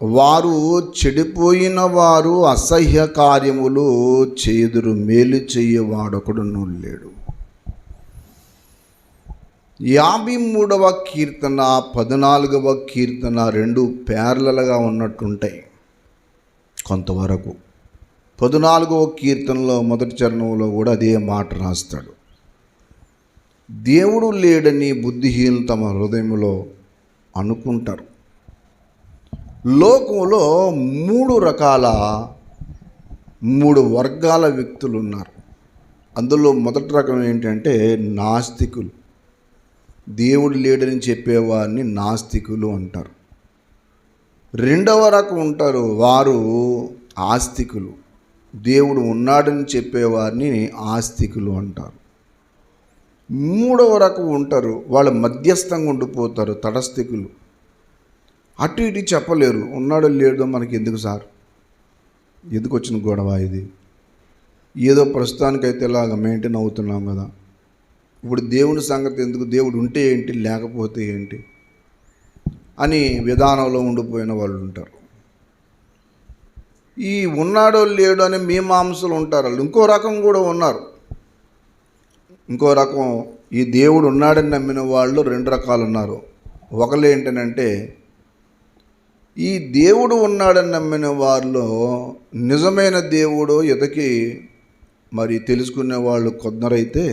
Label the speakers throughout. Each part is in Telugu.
Speaker 1: వారు చెడిపోయిన వారు అసహ్య కార్యములు చేదురు, మేలు చెయ్యవాడొకడును లేడు. 53వ కీర్తన 14వ కీర్తన రెండు ప్యారలల్గా ఉన్నట్టుంటాయి కొంతవరకు. 14వ కీర్తనలో మొదటి చరణంలో కూడా అదే మాట రాస్తాడు. దేవుడు లేడని బుద్ధిహీనులు తమ హృదయంలో అనుకుంటారు. లోకంలో మూడు వర్గాల వ్యక్తులు ఉన్నారు. అందులో మొదటి రకం ఏంటంటే నాస్తికులు. దేవుడు లేడని చెప్పేవారిని నాస్తికులు అంటారు. రెండవ రకం ఉంటారు, వారు ఆస్తికులు. దేవుడు ఉన్నాడని చెప్పేవారిని ఆస్తికులు అంటారు. మూడవ రకం ఉంటారు, వాళ్ళు మధ్యస్థంగా ఉండిపోతారు, తటస్థికులు. అటు ఇటు చెప్పలేరు, ఉన్నాడో లేదో మనకి ఎందుకు సార్, ఎందుకు వచ్చిన గొడవ ఇది, ఏదో ప్రస్తుతానికైతే ఇలాగ మెయింటైన్ అవుతున్నాం కదా, ఇప్పుడు దేవుని సంగతి ఎందుకు, దేవుడు ఉంటే ఏంటి లేకపోతే ఏంటి అని విధానంలో ఉండిపోయిన వాళ్ళు ఉంటారు. ఈ ఉన్నాడో లేడో అని మీమాంసలు ఉంటారు. వాళ్ళు ఇంకో రకం కూడా ఉన్నారు. ఇంకో రకం, ఈ దేవుడు ఉన్నాడని నమ్మిన వాళ్ళు రెండు రకాలు ఉన్నారు. ఒకళ్ళు ఏంటనంటే, ఈ దేవుడు ఉన్నాడని నమ్మిన వారిలో నిజమైన దేవుడు ఎదకి మరి తెలుసుకునే వాళ్ళు కొందరైతే,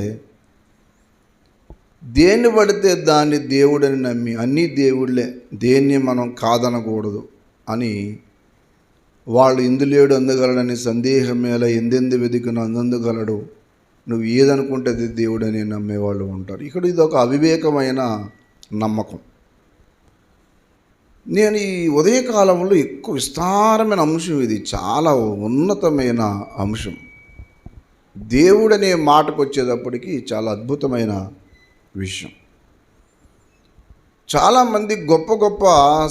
Speaker 1: దేన్ని పడితే దాన్ని దేవుడని నమ్మి అన్నీ దేవుళ్ళే, దేన్ని మనం కాదనకూడదు అని వాళ్ళు ఇందులేడు అందగలడని సందేహమేలా ఎందెందు వెతికిన అందందుగలడు, నువ్వు ఏదనుకుంటే అది దేవుడని నమ్మేవాళ్ళు ఉంటారు. ఇక్కడ ఇది ఒక అవివేకమైన నమ్మకం. నేను ఈ ఉదయకాలంలో ఎక్కువ విస్తారమైన అంశం, ఇది చాలా ఉన్నతమైన అంశం. దేవుడనే మాటకు వచ్చేటప్పటికి చాలా అద్భుతమైన విషయం. చాలామంది గొప్ప గొప్ప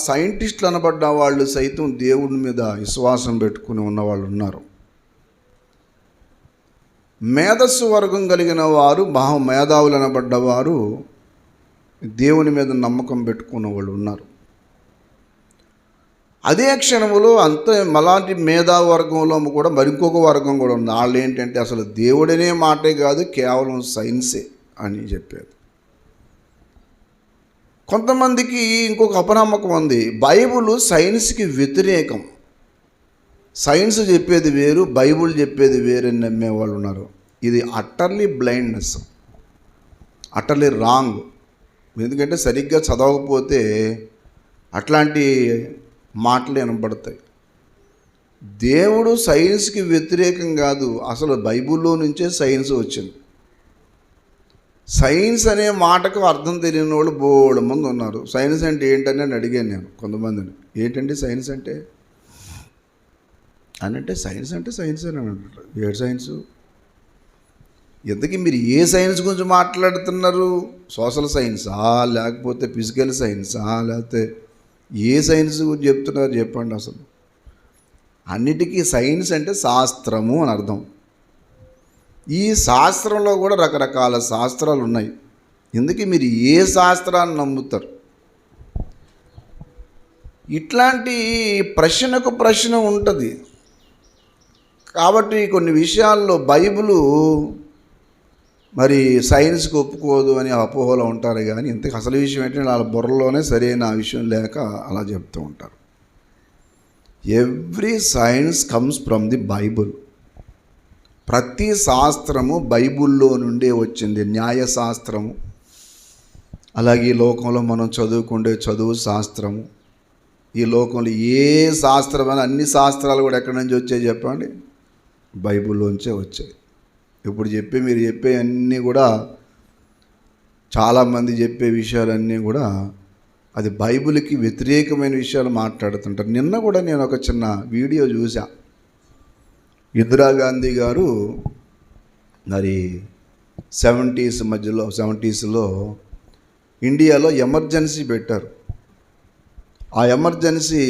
Speaker 1: సైంటిస్టులు అనబడ్డ వాళ్ళు సైతం దేవుడి మీద విశ్వాసం పెట్టుకుని ఉన్నవాళ్ళు ఉన్నారు. మేధస్సు వర్గం కలిగిన వారు, మేధావులు అనబడ్డవారు దేవుని మీద నమ్మకం పెట్టుకున్న వాళ్ళు ఉన్నారు. అదే క్షణంలో అలాంటి మేధావి వర్గంలో కూడా మరింకొక వర్గం కూడా ఉంది. వాళ్ళు ఏంటంటే అసలు దేవుడనే మాటే కాదు, కేవలం సైన్సే అని చెప్పారు. కొంతమందికి ఇంకొక అపనమ్మకం ఉంది, బైబుల్ సైన్స్కి వ్యతిరేకం, సైన్స్ చెప్పేది వేరు, బైబుల్ చెప్పేది వేరని నమ్మేవాళ్ళు ఉన్నారు. ఇది అట్టర్లీ బ్లైండ్నెస్, అట్టర్లీ రాంగ్. ఎందుకంటే సరిగ్గా చదవకపోతే అట్లాంటి మాటలు వినబడతాయి. దేవుడు సైన్స్కి వ్యతిరేకం కాదు, అసలు బైబిల్లో నుంచే సైన్స్ వచ్చింది. సైన్స్ అనే మాటకు అర్థం తెలియని వాళ్ళు బోడు మంది ఉన్నారు. సైన్స్ అంటే ఏంటని అని అడిగాను నేను కొంతమందిని. ఏంటండి సైన్స్ అంటే అనంటే, సైన్స్ అంటే సైన్స్ అని అంటారు. ఏడు సైన్సు, ఎందుకు మీరు ఏ సైన్స్ గురించి మాట్లాడుతున్నారు? సోషల్ సైన్సా, లేకపోతే ఫిజికల్ సైన్సా, లేకపోతే ఏ సైన్స్ గురించి చెప్తున్నారు చెప్పండి. అసలు అన్నిటికీ సైన్స్ అంటే శాస్త్రము అని అర్థం. ఈ శాస్త్రంలో కూడా రకరకాల శాస్త్రాలు ఉన్నాయి. ఎందుకు మీరు ఏ శాస్త్రాన్ని నమ్ముతారు? ఇట్లాంటి ప్రశ్నకు ప్రశ్న ఉంటుంది. కాబట్టి కొన్ని విషయాల్లో బైబిలు మరి సైన్స్కి ఒప్పుకోదు అని అపోహలో ఉంటారు. కానీ ఇంతకు అసలు విషయం ఏంటంటే వాళ్ళ బుర్రలోనే సరైన ఆ విషయం లేక అలా చెప్తూ ఉంటారు. Every science comes from the Bible. ప్రతి శాస్త్రము బైబుల్లో నుండే వచ్చింది. న్యాయశాస్త్రము, అలాగే ఈ లోకంలో మనం చదువుకుండే చదువు శాస్త్రము, ఈ లోకంలో ఏ శాస్త్రమైనా అన్ని శాస్త్రాలు కూడా ఎక్కడి నుంచి వచ్చాయి చెప్పండి? బైబుల్లోంచే వచ్చాయి. ఇప్పుడు మీరు చెప్పే అన్నీ కూడా, చాలామంది చెప్పే విషయాలన్నీ కూడా అది బైబిల్కి వ్యతిరేకమైన విషయాలు మాట్లాడుతుంటారు. నిన్న కూడా నేను ఒక చిన్న వీడియో చూసా. ఇందిరాగాంధీ గారు మరి 70స్లో ఇండియాలో ఎమర్జెన్సీ పెట్టారు. ఆ ఎమర్జెన్సీ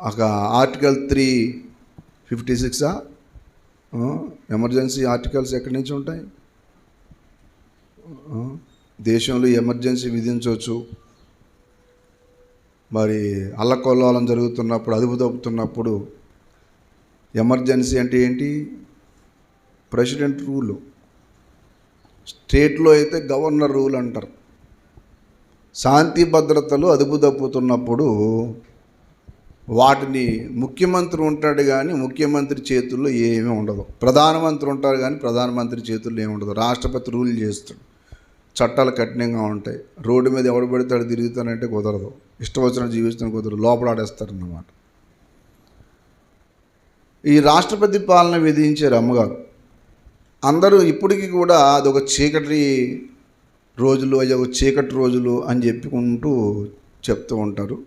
Speaker 1: ఒక ఆర్టికల్ 356 ఎమర్జెన్సీ ఆర్టికల్స్ ఎక్కడి నుంచి ఉంటాయి? దేశంలో ఎమర్జెన్సీ విధించవచ్చు. మరి అల్లకల్లోలం జరుగుతున్నప్పుడు, అదుపు తప్పుతున్నప్పుడు ఎమర్జెన్సీ అంటే ఏంటి? President rule. స్టేట్లో అయితే గవర్నర్ రూల్ అంటారు. శాంతి భద్రతలు అదుపు తప్పుతున్నప్పుడు వాటిని ముఖ్యమంత్రి ఉంటాడు కానీ ముఖ్యమంత్రి చేతుల్లో ఏమీ ఉండదు. ప్రధానమంత్రి ఉంటారు కానీ ప్రధానమంత్రి చేతుల్లో ఏమి ఉండదు. రాష్ట్రపతి రూల్ చేస్తాడు. చట్టాలు కఠినంగా ఉంటాయి. రోడ్డు మీద ఎవడు పడితే తిరుగుతానంటే కుదరదు. ఇష్టం వచ్చినట్టు జీవిస్తాను కుదరదు. లోపలాడేస్తారన్నమాట. ఈ రాష్ట్రపతి పాలన విధించారు అమ్మగారు. అందరూ ఇప్పటికీ కూడా అదొక చీకటి రోజులు, అదొక చీకటి రోజులు అని చెప్పుకుంటూ చెప్తూ ఉంటారు.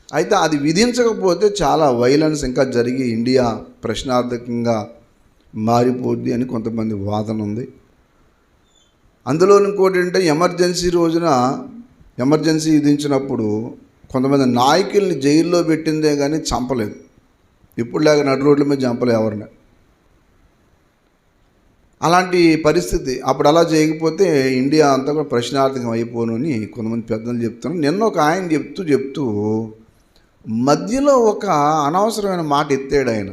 Speaker 1: అయితే అది విధించకపోతే చాలా వైలెన్స్ ఇంకా జరిగి ఇండియా ప్రశ్నార్థకంగా మారిపోద్ది అని కొంతమంది వాదన ఉంది. అందులో ఇంకోటి ఏంటంటే ఎమర్జెన్సీ రోజున ఎమర్జెన్సీ విధించినప్పుడు కొంతమంది నాయకుల్ని జైల్లో పెట్టిందే కానీ చంపలేదు. ఇప్పుడులాగా నడు రోడ్ల మీద చంపలేదు ఎవరిని. అలాంటి పరిస్థితి అప్పుడు అలా చేయకపోతే ఇండియా అంతా కూడా ప్రశ్నార్థకం అయిపోను అని కొంతమంది పెద్దలు చెప్తున్నారు. నిన్న ఒక ఆయన చెప్తూ మధ్యలో ఒక అనవసరమైన మాట ఎత్తాడు ఆయన.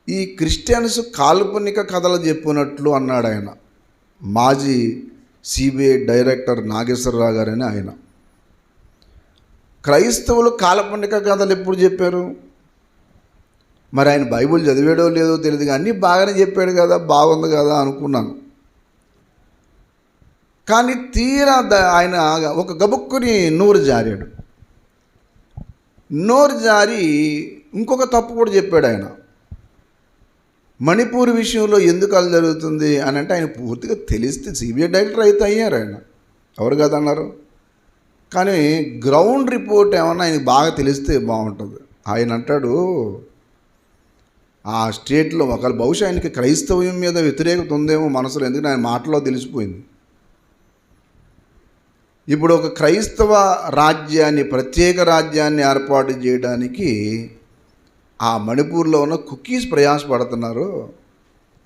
Speaker 1: ఈ క్రిస్టియన్స్ కాల్పనిక కథలు చెప్పినట్లు అన్నాడు ఆయన. మాజీ సిబిఐ డైరెక్టర్ నాగేశ్వరరావు గారని ఆయన. క్రైస్తవులు కాల్పనిక కథలు ఎప్పుడు చెప్పారు? మరి ఆయన బైబిల్ చదివాడో లేదో తెలియదు కానీ అన్నీ బాగానే చెప్పాడు కదా, బాగుంది కదా అనుకున్నాను. కానీ తీరా ఆయన ఒక గబుక్కుని నోరు జారాడు. నోరు జారి ఇంకొక తప్పు కూడా చెప్పాడు ఆయన. మణిపూర్ విషయంలో ఎందుకు అలా జరుగుతుంది అని అంటే ఆయన పూర్తిగా తెలిస్తే సిబిఐ డైరెక్టర్ అయితే అయ్యారు ఆయన, ఎవరు కదన్నారు. కానీ గ్రౌండ్ రిపోర్ట్ ఏమన్నా ఆయనకు బాగా తెలిస్తే బాగుంటుంది. ఆయన అంటాడు ఆ స్టేట్లో ఒకవేళ బహుశా ఆయనకి క్రైస్తవ్యం మీద వ్యతిరేకత ఉందేమో మనసులో, ఎందుకంటే ఆయన మాటలో తెలిసిపోయింది. ఇప్పుడు ఒక క్రైస్తవ రాజ్యాన్ని, ప్రత్యేక రాజ్యాన్ని ఏర్పాటు చేయడానికి ఆ మణిపూర్లో ఉన్న కుకీస్ ప్రయాసపడుతున్నారు.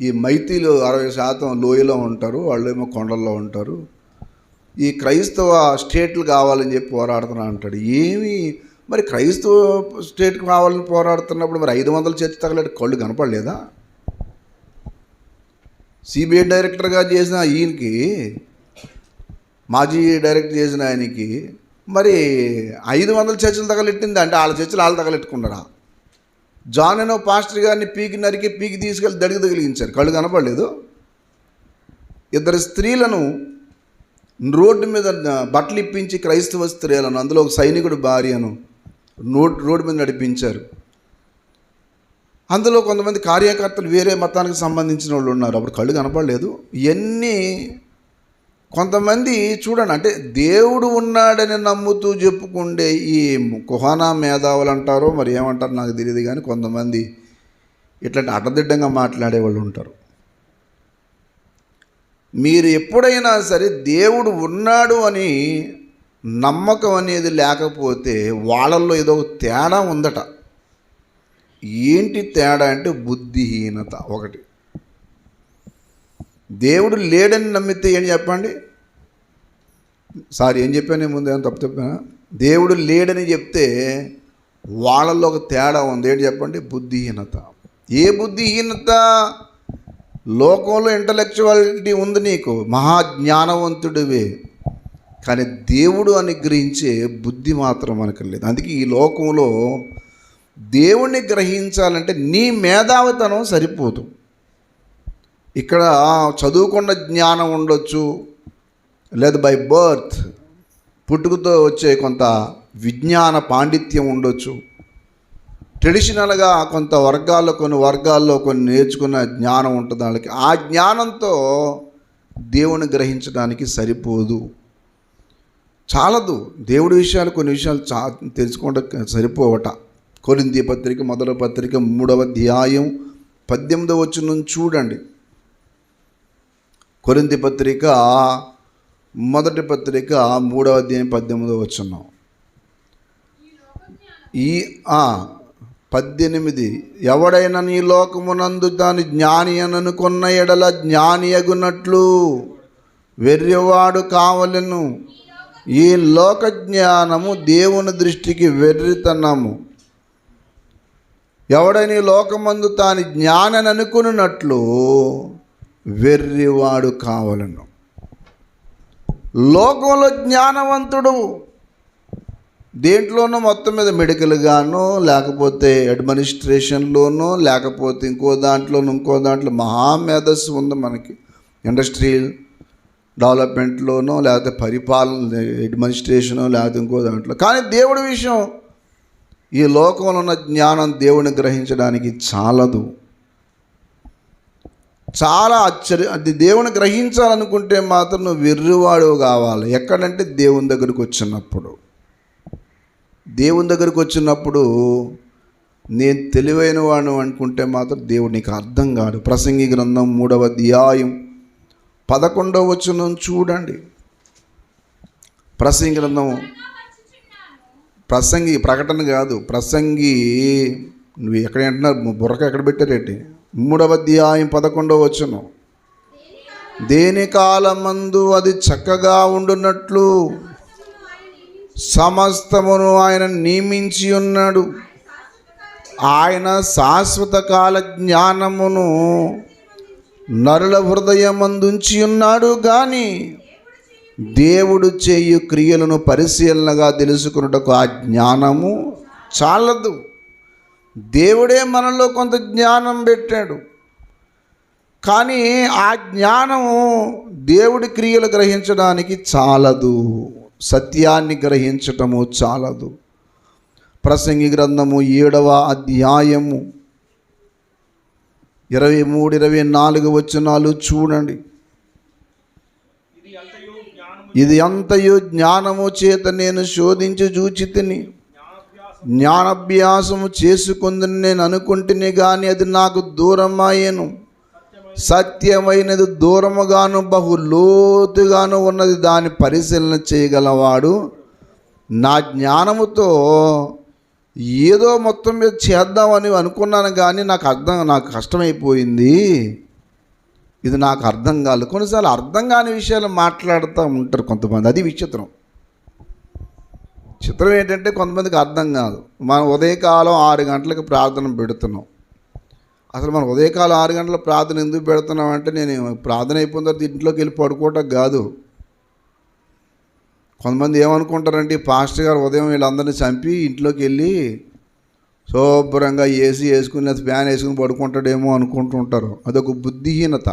Speaker 1: ఈ మైతీలు 60% లోయలో ఉంటారు, వాళ్ళేమో కొండల్లో ఉంటారు. ఈ క్రైస్తవ స్టేట్లు కావాలని చెప్పి పోరాడుతున్నా అంటాడు. ఏమి మరి క్రైస్తవ స్టేట్ కావాలని పోరాడుతున్నప్పుడు మరి 500 చర్చి తగలటి కళ్ళు కనపడలేదా? సిబిఐ డైరెక్టర్గా చేసిన ఈయనకి, మాజీ డైరెక్టర్ చేసిన ఆయనకి మరి 500 చర్చలు తగలెట్టింది అంటే వాళ్ళ చర్చలు వాళ్ళు తగలెట్టుకున్నారా? జాన్ అనో పాస్టర్ గారిని పీకి నరికి పీకి తీసుకెళ్ళి దడిగి తగిలించారు. కళ్ళు కనపడలేదు? 2 స్త్రీలను రోడ్డు మీద బట్టలు ఇప్పించి, క్రైస్తవ స్త్రీలను, అందులో ఒక సైనికుడు భార్యను రోడ్డు మీద నడిపించారు. అందులో కొంతమంది కార్యకర్తలు వేరే మతానికి సంబంధించిన వాళ్ళు ఉన్నారు. అప్పుడు కళ్ళు కనపడలేదు? ఇవన్నీ కొంతమంది చూడండి, అంటే దేవుడు ఉన్నాడని నమ్ముతూ చెప్పుకుండే ఈ కుహానా మేధావులు అంటారో మరి ఏమంటారో నాకు తెలియదు, కానీ కొంతమంది ఇట్లాంటి అడ్డదిడ్డంగా మాట్లాడే వాళ్ళు ఉంటారు. మీరు ఎప్పుడైనా సరే దేవుడు ఉన్నాడు అని నమ్మకం అనేది లేకపోతే వాళ్ళల్లో ఏదో తేడా ఉందట. ఏంటి తేడా అంటే బుద్ధిహీనత ఒకటి. దేవుడు లేడని నమ్మితే ఏం చెప్పండి? ఏం చెప్పాను ముందు? ఏమైనా తప్పు చెప్పానా? దేవుడు లేడని చెప్తే వాళ్ళల్లో ఒక తేడా ఉంది. ఏంటి చెప్పండి? బుద్ధిహీనత. ఏ బుద్ధిహీనత? లోకంలో ఇంటలెక్చువాలిటీ ఉంది నీకు, మహాజ్ఞానవంతుడివే, కానీ దేవుడు అనుగ్రహించే బుద్ధి మాత్రం మనకు లేదు. అందుకే ఈ లోకంలో దేవుణ్ణి గ్రహించాలంటే నీ మేధావితనం సరిపోదు. ఇక్కడ చదువుకున్న జ్ఞానం ఉండొచ్చు, లేదా బై బర్త్ పుట్టుకతో వచ్చే కొంత విజ్ఞాన పాండిత్యం ఉండొచ్చు, ట్రెడిషనల్గా కొన్ని వర్గాల్లో కొన్ని నేర్చుకున్న జ్ఞానం ఉంటుంది వాళ్ళకి. ఆ జ్ఞానంతో దేవుని గ్రహించడానికి సరిపోదు, చాలదు. దేవుడి విషయాలు కొన్ని విషయాలు తెలుసుకోవడం సరిపోవట. కొరింథీ పత్రిక 1వ పత్రిక 3వ అధ్యాయం 18వ వచనం చూడండి. కొరింథీ పత్రిక 1వ పత్రిక 3వ అధ్యాయం 18వ వచనం. 18 ఎవడైనా నీ లోకమునందు దాని జ్ఞాని అని అనుకున్న ఎడల జ్ఞాని అగునట్లు వెర్రివాడు కావలెను. ఈ లోక జ్ఞానము దేవుని దృష్టికి వెర్రితనము. ఎవడని లోకమందు తాను జ్ఞానని అనుకున్నట్లు వెర్రివాడు కావలను. లోకంలో జ్ఞానవంతుడు దేంట్లోనూ మొత్తం మీద మెడికల్గానో లేకపోతే అడ్మినిస్ట్రేషన్లోనో లేకపోతే ఇంకో దాంట్లో మహామేధస్సు ఉంది మనకి. ఇండస్ట్రియల్ డెవలప్మెంట్లోనో లేకపోతే పరిపాలన అడ్మినిస్ట్రేషనో లేకపోతే ఇంకో దాంట్లో. కానీ దేవుడి విషయం ఈ లోకంలో ఉన్న జ్ఞానం దేవుని గ్రహించడానికి చాలదు. చాలా అది దేవుని గ్రహించాలనుకుంటే మాత్రం నువ్వు వెర్రివాడు కావాలి. ఎక్కడంటే దేవుని దగ్గరికి వచ్చినప్పుడు. దేవుని దగ్గరికి వచ్చినప్పుడు నేను తెలివైన వాడు అనుకుంటే మాత్రం దేవుడు నీకు అర్థం కాడు. ప్రసంగి గ్రంథం 3వ అధ్యాయం 11వ వచనం చూడండి. ప్రసంగి గ్రంథము, ప్రసంగి ప్రకటన కాదు, ప్రసంగి నువ్వు ఎక్కడ అంటున్నారు, బుర్రక ఎక్కడ పెట్టారేంటి? 3వ అధ్యాయం 11వ వచనం. దేని కాలమందు అది చక్కగా ఉండునట్లు సమస్తమును ఆయన నియమించి ఉన్నాడు. ఆయన శాశ్వత కాల జ్ఞానమును నరుల హృదయమందుంచి ఉన్నాడు. కానీ దేవుడు చేయు క్రియలను పరిశీలనగా తెలుసుకున్నటకు ఆ జ్ఞానము చాలదు. దేవుడే మనలో కొంత జ్ఞానం పెట్టాడు, కానీ ఆ జ్ఞానము దేవుడి క్రియలు గ్రహించడానికి చాలదు. సత్యాన్ని గ్రహించటము చాలదు. ప్రసంగి గ్రంథము 7వ అధ్యాయము 23-24 వచనాలు చూడండి. ఇది అంతయు జ్ఞానము చేత నేను శోధించి చూచితిని, జ్ఞానాభ్యాసము చేసుకుందని నేను అనుకుంటుని, కానీ అది నాకు దూరమాయెను. సత్యమైనది దూరముగాను బహు లోతుగాను ఉన్నది, దాని పరిశీలన చేయగలవాడు. నా జ్ఞానముతో ఏదో మొత్తం మీద చేద్దామని అనుకున్నాను, కానీ నాకు కష్టమైపోయింది. ఇది నాకు అర్థం కాలేదు. కొన్నిసార్లు అర్థం కాని విషయాలు మాట్లాడుతూ ఉంటారు కొంతమంది. అది విచిత్రం. చిత్రం ఏంటంటే కొంతమందికి అర్థం కాదు. మనం ఉదయకాలం 6 గంటలకు ప్రార్థన పెడుతున్నాం. అసలు మనం ఉదయకాలం 6 గంటల ప్రార్థన ఎందుకు పెడుతున్నాం అంటే, నేను ప్రార్థన అయిపోయిన తర్వాత ఇంట్లోకి వెళ్ళి పడుకోవటం కాదు. కొంతమంది ఏమనుకుంటారంటే, పాస్టర్ గారు ఉదయం వీళ్ళందరినీ చంపి ఇంట్లోకి వెళ్ళి శుభ్రంగా ఏసీ వేసుకుని లేదా ఫ్యాన్ వేసుకుని పడుకుంటాడేమో అనుకుంటుంటారు. అదొక బుద్ధిహీనత.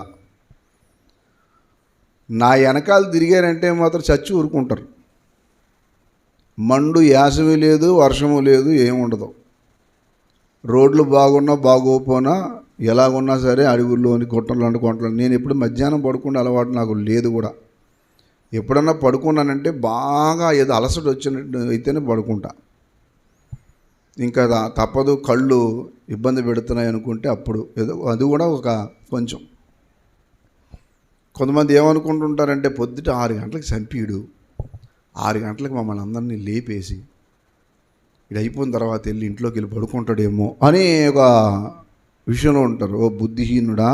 Speaker 1: నా వెనకాల తిరిగారంటే మాత్రం చచ్చి ఊరుకుంటారు. మండు యాసవి లేదు, వర్షము లేదు, ఏముండదు. రోడ్లు బాగున్నా బాగోపోయినా ఎలాగున్నా సరే అడవుల్లోని కొంటలు. నేను ఎప్పుడు మధ్యాహ్నం పడుకునే అలవాటు నాకు లేదు కూడా. ఎప్పుడన్నా పడుకున్నానంటే బాగా ఏదో అలసట వచ్చినట్టు అయితేనే పడుకుంటా. ఇంకా తప్పదు, కళ్ళు ఇబ్బంది పెడుతున్నాయి అనుకుంటే అప్పుడు ఏదో, అది కూడా ఒక కొంచెం. కొంతమంది ఏమనుకుంటుంటారంటే, పొద్దుట 6 గంటలకు చంపీడు, 6 గంటలకు మమ్మల్ని అందరినీ లేపేసి ఇది అయిపోయిన తర్వాత వెళ్ళి ఇంట్లోకి వెళ్ళి పడుకుంటాడేమో అని ఒక విషయంలో ఉంటారు. ఓ బుద్ధిహీనుడా,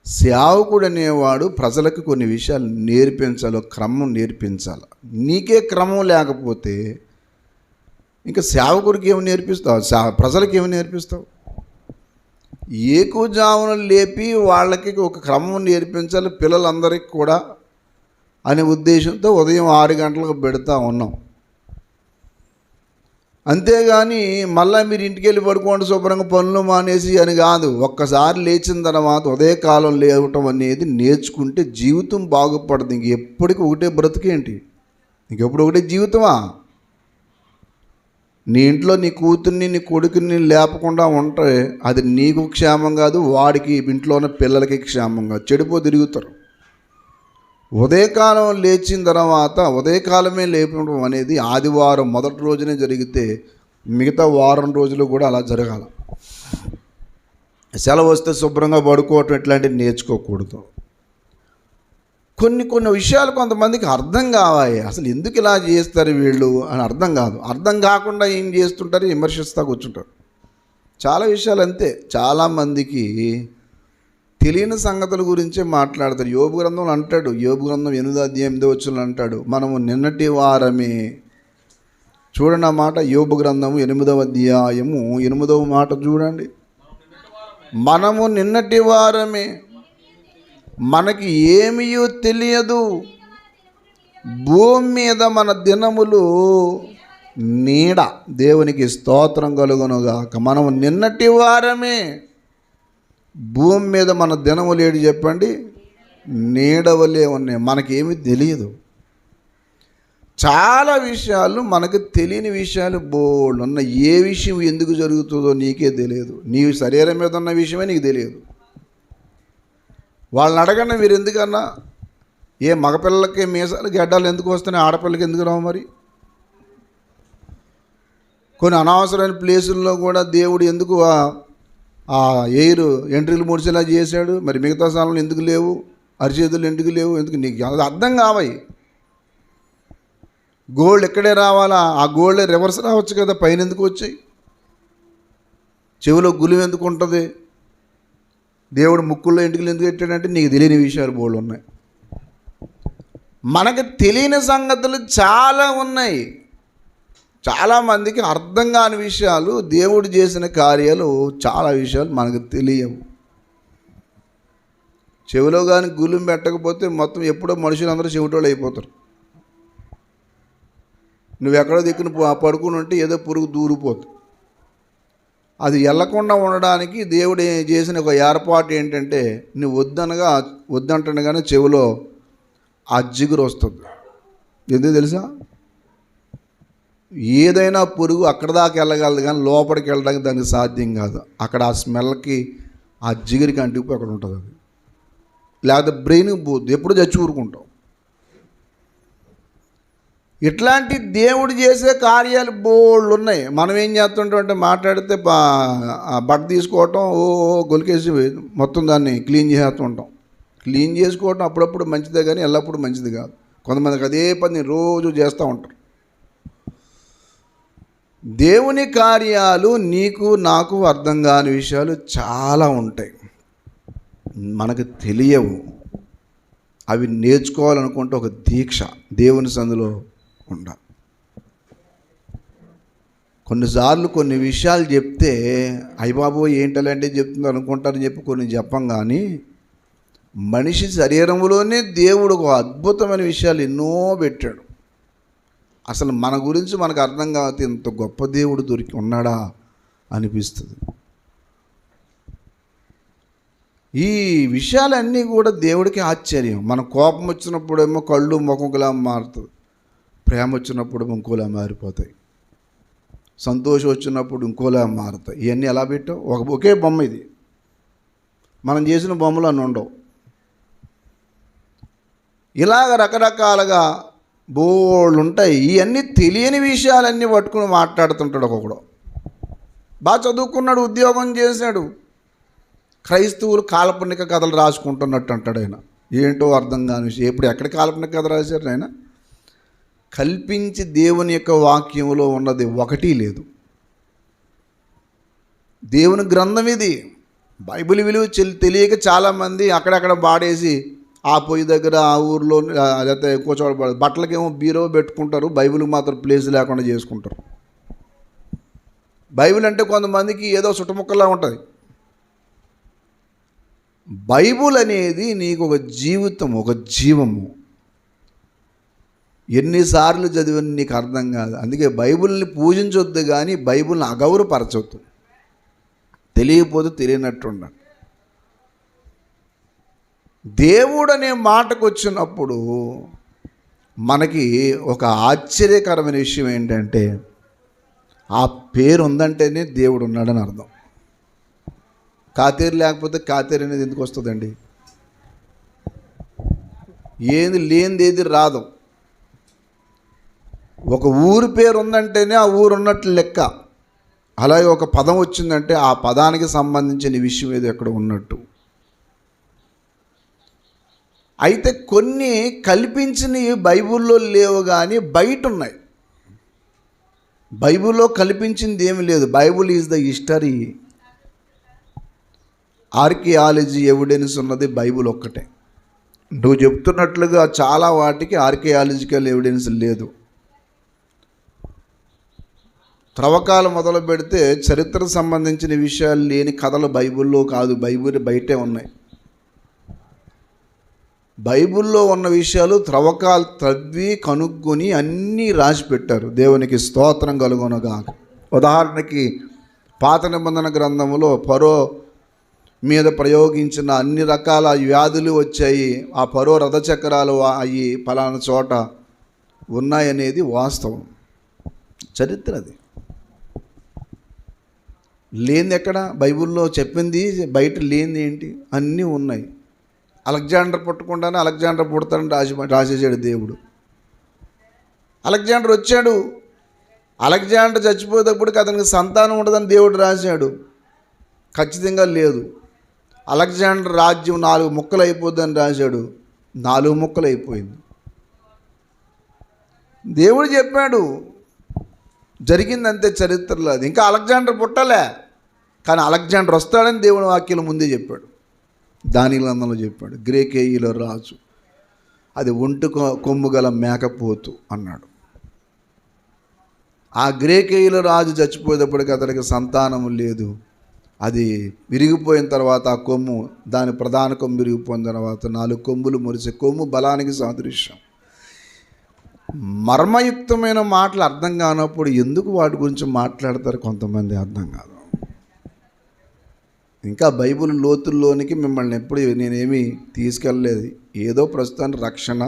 Speaker 1: సేవకుడు అనేవాడు ప్రజలకు కొన్ని విషయాలు నేర్పించాలి, క్రమం నేర్పించాలి. నీకే క్రమం లేకపోతే ఇంకా సేవకుడికి ఏమి నేర్పిస్తావు? ప్రజలకి ఏమి నేర్పిస్తావు? ఏకుజామున లేపి వాళ్ళకి ఒక క్రమం నేర్పించాలి పిల్లలందరికీ కూడా అనే ఉద్దేశంతో ఉదయం 6 గంటలకు పెడతా ఉన్నాం. అంతేగాని మళ్ళీ మీరు ఇంటికి వెళ్ళి పడుకోండి శుభ్రంగా పనులు మానేసి అని కాదు. ఒక్కసారి లేచిన తర్వాత ఉదయకాలం లేవటం అనేది నేర్చుకుంటే జీవితం బాగుపడుతుంది. ఇంకెప్పటికీ ఒకటే బ్రతికేంటి? ఇంకెప్పుడు ఒకటే జీవితమా? నీ ఇంట్లో నీ కూతుర్ని నీ కొడుకుని లేపకుండా ఉంటే అది నీకు క్షేమం కాదు, వాడికి ఇంట్లో ఉన్న పిల్లలకి క్షేమం కాదు. చెడిపో తిరుగుతారు. ఉదయకాలం లేచిన తర్వాత ఉదయకాలమే లేపడం అనేది ఆదివారం మొదటి రోజునే జరిగితే మిగతా వారం రోజులు కూడా అలా జరగాల. సెలవు వస్తే శుభ్రంగా పడుకోవటం ఇట్లాంటివి నేర్చుకోకూడదు. కొన్ని విషయాలు కొంతమందికి అర్థం కావాలి. అసలు ఎందుకు ఇలా చేస్తారు వీళ్ళు అని అర్థం కాదు. అర్థం కాకుండా ఏం చేస్తుంటారు? విమర్శిస్తూ కూర్చుంటారు. చాలా విషయాలు అంతే. చాలామందికి తెలియని సంగతుల గురించే మాట్లాడతారు. యోబు గ్రంథంలో అంటాడు, యోబు గ్రంథం 8:8 అంటాడు, మనము నిన్నటి వారమే. చూడండి ఆ మాట, యోబు గ్రంథము 8:8 మాట చూడండి. మనము నిన్నటి వారమే, మనకి ఏమీయూ తెలియదు, భూమి మీద మన దినములు నీడ. దేవునికి స్తోత్రం కలుగునుగాక. మనము నిన్నటి వారమే, భూమి మీద మన దినములు ఏడు చెప్పండి, నీడవలే ఉన్నాయి. మనకేమీ తెలియదు. చాలా విషయాలు మనకు తెలియని విషయాలు బోల్డ్ ఉన్నాయి. ఏ విషయం ఎందుకు జరుగుతుందో నీకే తెలియదు. నీ శరీరం మీద ఉన్న విషయమే నీకు తెలియదు. వాళ్ళని అడగండి, మీరు ఎందుకన్నా ఏ మగపిల్లలకి మీసాలు గడ్డాలు ఎందుకు వస్తున్నాయి, ఆడపిల్లకి ఎందుకు రావు? మరి కొన్ని అనవసరమైన ప్లేసుల్లో కూడా దేవుడు ఎందుకు ఆ ఎయిర్ ఎంట్రీలు ముడిచేలా చేశాడు? మరి మిగతా స్థానంలో ఎందుకు లేవు? అరిచేతులు ఎందుకు లేవు? ఎందుకు నీకు అర్థం కావాయి. గోల్డ్ ఎక్కడే రావాలా? ఆ గోల్డ్ రివర్స్ రావచ్చు కదా, పైన ఎందుకు వచ్చాయి? చెవిలో గులి ఎందుకు ఉంటుంది? దేవుడు ముక్కుల్లో ఎంటుకలు ఎందుకు పెట్టాడంటే నీకు తెలియని విషయాలు బోళ్ళు ఉన్నాయి. మనకు తెలియని సంగతులు చాలా ఉన్నాయి. చాలామందికి అర్థం కాని విషయాలు, దేవుడు చేసిన కార్యాలు, చాలా విషయాలు మనకు తెలియవు. చెవిలో కానీ గుళ్ళు పెట్టకపోతే మొత్తం ఎప్పుడో మనుషులందరూ చెవిటోళ్ళు అయిపోతారు. నువ్వు ఎక్కడో దిక్కున పడుకుని ఉంటే ఏదో పురుగు దూరిపోతుంది. అది వెళ్ళకుండా ఉండడానికి దేవుడు చేసిన ఒక ఏర్పాటు ఏంటంటే, నువ్వు వద్దంటనగానే చెవిలో ఆ జిగురు వస్తుంది. ఎందుకు తెలుసా? ఏదైనా పురుగు అక్కడ దాకా వెళ్ళగలదు కానీ లోపలికి వెళ్ళడానికి దానికి సాధ్యం కాదు. అక్కడ ఆ స్మెల్కి, ఆ జిగురికి అంటుకుపోయి అక్కడ ఉంటుంది. అది లేకపోతే బ్రెయిన్కి పోద్దు, ఎప్పుడు చచ్చి ఊరుకుంటాం. ఇట్లాంటి దేవుడు చేసే కార్యాలు బోళ్ళు ఉన్నాయి. మనం ఏం చేస్తుంటాం అంటే, మాట్లాడితే బట్ట తీసుకోవటం, గొలికేసి మొత్తం దాన్ని క్లీన్ చేస్తుంటాం. క్లీన్ చేసుకోవటం అప్పుడప్పుడు మంచిదే కానీ ఎల్లప్పుడూ మంచిది కాదు. కొంతమందికి అదే పని రోజు చేస్తూ ఉంటారు. దేవుని కార్యాలు నీకు నాకు అర్థం కాని విషయాలు చాలా ఉంటాయి, మనకు తెలియవు. అవి నేర్చుకోవాలనుకుంటే ఒక దీక్ష దేవుని సందులో ఉండాలి. కొన్నిసార్లు కొన్ని విషయాలు చెప్తే అయ్యబాబు ఏంటలాంటి చెప్తుంది అనుకుంటారని చెప్పి కొన్ని చెప్పం. కానీ మనిషి శరీరంలోనే దేవుడు ఒక అద్భుతమైన విషయాలు ఎన్నో పెట్టాడు. అసలు మన గురించి మనకు అర్థం కాకపోతే ఇంత గొప్ప దేవుడు దొరికి ఉన్నాడా అనిపిస్తుంది. ఈ విషయాలన్నీ కూడా దేవుడికి ఆశ్చర్యం. మన కోపం వచ్చినప్పుడేమో కళ్ళు ముఖంలా మారుతుంది, ప్రేమ వచ్చినప్పుడు ఇంకోలా మారిపోతాయి, సంతోషం వచ్చినప్పుడు ఇంకోలా మారుతాయి. ఇవన్నీ ఎలా పెట్టావు? ఒకే బొమ్మ ఇది. మనం చేసిన బొమ్మలు అన్నీ ఉండవు. ఇలాగ రకరకాలుగా బోళ్ళు ఉంటాయి. ఇవన్నీ తెలియని విషయాలన్నీ పట్టుకుని మాట్లాడుతుంటాడు ఒక్కొక్కడు. బాగా చదువుకున్నాడు, ఉద్యోగం చేశాడు, క్రైస్తవులు కాల్పనిక కథలు రాసుకుంటున్నట్టు అంటాడు ఆయన. ఏంటో అర్థం కాని విషయం. ఎప్పుడు ఎక్కడ కాల్పనిక కథ రాశారు ఆయన? కల్పించి దేవుని యొక్క వాక్యంలో ఉన్నది ఒకటి లేదు. దేవుని గ్రంథం ఇది. బైబిల్ విలువ తెలియక చాలామంది అక్కడక్కడ బాడేసి ఆ పొయ్యి దగ్గర, ఆ ఊరిలో, లేకపోతే ఎక్కువ చోట బట్టలకేమో బీరో పెట్టుకుంటారు, బైబిల్కి మాత్రం ప్లేస్ లేకుండా చేసుకుంటారు. బైబిల్ అంటే కొంతమందికి ఏదో చుట్టుముక్కలా ఉంటుంది. బైబిల్ అనేది నీకు ఒక జీవితం, ఒక జీవము. ఎన్నిసార్లు చదివని నీకు అర్థం కాదు. అందుకే బైబిల్ని పూజించొద్దు కానీ బైబిల్ని అగౌరవపరచొద్దు. తెలియకపోతే తెలియనట్టు ఉండాలి. దేవుడు అనే మాటకు వచ్చినప్పుడు మనకి ఒక ఆశ్చర్యకరమైన విషయం ఏంటంటే, ఆ పేరు ఉందంటేనే దేవుడు ఉన్నాడని అర్థం. కాతేరు లేకపోతే కాతేరు అనేది ఎందుకు వస్తుందండి? ఏది లేనిది ఏది రాదు. ఒక ఊరి పేరు ఉందంటేనే ఆ ఊరు ఉన్నట్లు లెక్క. అలాగే ఒక పదం వచ్చిందంటే ఆ పదానికి సంబంధించిన విషయం ఏదో ఎక్కడ ఉన్నట్టు. అయితే కొన్ని కల్పించినవి బైబిల్లో లేవు కానీ బయట ఉన్నాయి. బైబిల్లో కల్పించింది ఏమి లేదు. Bible is the history. Archaeology evidence ఉన్నది బైబిల్ ఒక్కటే. నువ్వు చెప్తున్నట్లుగా చాలా వాటికి ఆర్కియాలజికల్ ఎవిడెన్స్ లేదు. త్రవ్వకాలు మొదలు పెడితే చరిత్రకు సంబంధించిన విషయాలు లేని కథలు బైబిల్లో కాదు, బైబిల్ బయటే ఉన్నాయి. బైబిల్లో ఉన్న విషయాలు త్రవ్వకాలు త్రవ్వి కనుక్కొని అన్నీ రాసి పెట్టారు. దేవునికి స్తోత్రం కలుగునుగాక. ఉదాహరణకి పాత నిబంధన గ్రంథంలో ఫరో మీద ప్రయోగించిన అన్ని రకాల వ్యాధులు వచ్చాయి. ఆ ఫరో రథచక్రాలు అయ్యి ఫలానా చోట ఉన్నాయనేది వాస్తవం, చరిత్ర. అది లేనిది ఎక్కడ? బైబిల్లో చెప్పింది బయట లేనిది ఏంటి? అన్నీ ఉన్నాయి. అలెగ్జాండర్ పుట్టకుండానే అలెగ్జాండర్ పుడతాడని రాసేసాడు దేవుడు. అలెగ్జాండర్ వచ్చాడు, అలెగ్జాండర్ చచ్చిపోయేటప్పటికి అతనికి సంతానం ఉండదని దేవుడు రాశాడు. ఖచ్చితంగా లేదు. అలెగ్జాండర్ రాజ్యం 4 ముక్కలు అయిపోద్దని రాశాడు, 4 ముక్కలు అయిపోయింది. దేవుడు చెప్పాడు, జరిగిందంతే చరిత్రలో. అది ఇంకా అలెగ్జాండర్ పుట్టలే, కానీ అలెగ్జాండర్ వస్తాడని దేవుని వాక్యం ముందే చెప్పాడు. దానియేలు గ్రంథంలో చెప్పాడు, గ్రీకేయుల రాజు, అది ఒంటి కొమ్ము గల మేకపోతు అన్నాడు. ఆ గ్రీకేయుల రాజు చచ్చిపోయేటప్పటికి అతడికి సంతానము లేదు. అది విరిగిపోయిన తర్వాత ఆ కొమ్ము, దాని ప్రధాన కొమ్ము విరిగిపోయిన తర్వాత 4 కొమ్ములు మురిసే కొమ్ము బలానికి సాదృశ్యం. మర్మయుక్తమైన మాటలు అర్థం కానప్పుడు ఎందుకు వాటి గురించి మాట్లాడతారు కొంతమంది? అర్థం కాదు. ఇంకా బైబిల్ లోతుల్లోనికి మిమ్మల్ని ఎప్పుడు నేనేమీ తీసుకెళ్ళలేదు. ఏదో ప్రస్తుతానికి రక్షణ,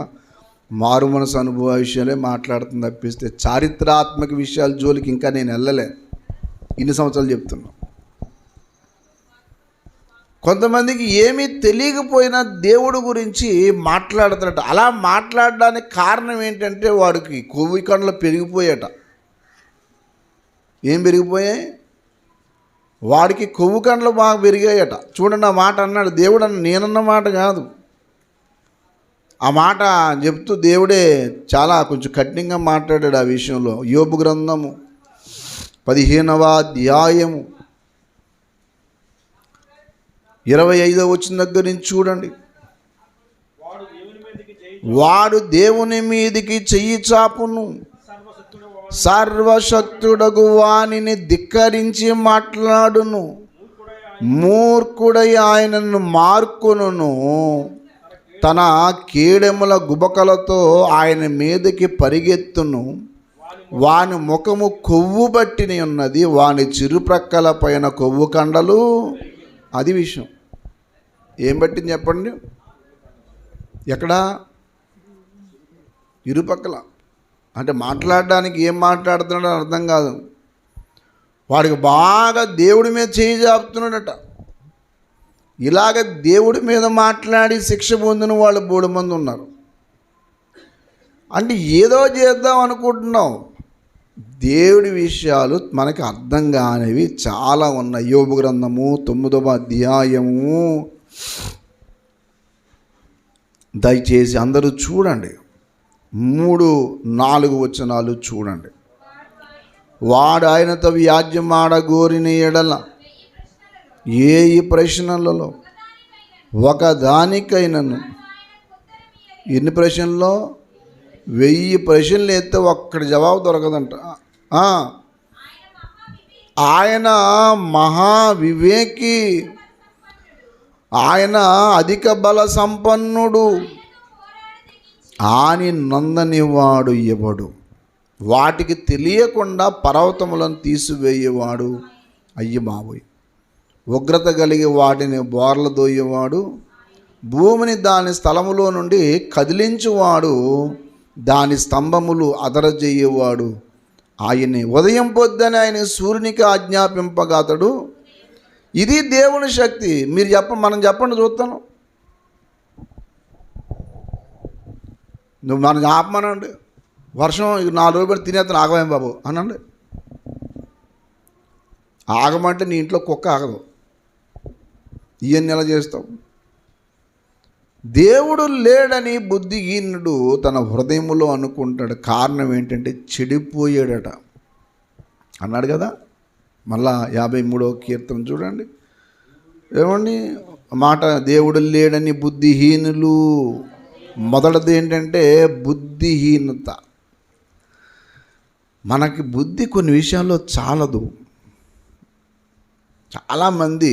Speaker 1: మారు మనసు అనుభవ విషయాలే మాట్లాడుతుంది తప్పిస్తే చారిత్రాత్మక విషయాల జోలికి ఇంకా నేను వెళ్ళలే. ఇన్ని సంవత్సరాలు చెప్తున్నా. కొంతమందికి ఏమీ తెలియకపోయినా దేవుడు గురించి మాట్లాడుతాడట. అలా మాట్లాడడానికి కారణం ఏంటంటే వాడికి కొవ్వు కండ్లు పెరిగిపోయాట. ఏం పెరిగిపోయాయి? వాడికి కొవ్వు కండ్లు బాగా పెరిగాయట. చూడండి, ఆ మాట అన్నాడు దేవుడు. నేనన్న మాట కాదు, ఆ మాట చెప్తూ దేవుడే చాలా కొంచెం కఠినంగా మాట్లాడాడు ఆ విషయంలో. యోబు గ్రంథము 15వ అధ్యాయము 25వ వచనం దగ్గర నుంచి చూడండి. వాడు దేవుని మీదికి చెయ్యి చాపును, సర్వశక్తుడగు వానిని ధిక్కరించి మాట్లాడును, మూర్ఖుడై ఆయనను మార్కొనును, తన కీడెముల గుబకలతో ఆయన మీదకి పరిగెత్తును, వాని ముఖము కొవ్వు బట్టిని ఉన్నది, వాని చిరుప్రక్కల పైన కొవ్వు కండలు. అది విషయం. ఏం పట్టింది చెప్పండి? ఎక్కడా? ఇరుపక్కల. అంటే మాట్లాడడానికి ఏం మాట్లాడుతున్నాడో అర్థం కాదు. వాడికి బాగా దేవుడి మీద చేయి చాపుతున్నాడట. ఇలాగ దేవుడి మీద మాట్లాడి శిక్ష పొందిన వాళ్ళు 3 మంది ఉన్నారు. అంటే ఏదో చేద్దాం అనుకుంటున్నాం, దేవుడి విషయాలు మనకి అర్థం కానివి చాలా ఉన్నాయి. యోబు గ్రంథము 9వ అధ్యాయము దయచేసి అందరూ చూడండి, 3-4 వచనాలు చూడండి. వాడు ఆయనతో వ్యాజ్యమాడగోరిన ఎడల ఏ ఈ ప్రశ్నలలో ఒకదానికైనను, ఎన్ని ప్రశ్నల్లో? 1000 ప్రశ్నలు ఎత్తే ఒక్కడి జవాబు దొరకదంట. ఆయన మహావివేకి, ఆయన అధిక బల సంపన్నుడు, ఆని నందనివాడు ఎవడు? వాటికి తెలియకుండా పర్వతములను తీసివేయేవాడు అయ్యి బాబోయ్. ఉగ్రత కలిగి వాటిని బోర్ల దోయేవాడు, భూమిని దాని స్థలములో నుండి కదిలించువాడు, దాని స్తంభములు అదరజేయేవాడు ఆయనే. ఉదయం పొద్దున ఆయన సూర్యునికి ఆజ్ఞాపింపగా అతడు. ఇది దేవుని శక్తి. మీరు మనం చెప్పండి చూస్తాను. నువ్వు మనం ఆపమనండి, వర్షం 4 రోజులు పెట్టి తినేస్తాను, ఆగవేం బాబు అనండి. ఆగమంటే నీ ఇంట్లో కుక్క ఆగదు. ఇవన్నీ ఎలా చేస్తావు? దేవుడు లేడని బుద్ధిహీనుడు తన హృదయంలో అనుకుంటాడు. కారణం ఏంటంటే చెడిపోయాడట అన్నాడు కదా. మళ్ళా 53వ కీర్తన చూడండి. ఏమండి మాట దేవుడు లేడని బుద్ధిహీనులు. మొదటిది ఏంటంటే బుద్ధిహీనత. మనకి బుద్ధి కొన్ని విషయాల్లో చాలదు. చాలామంది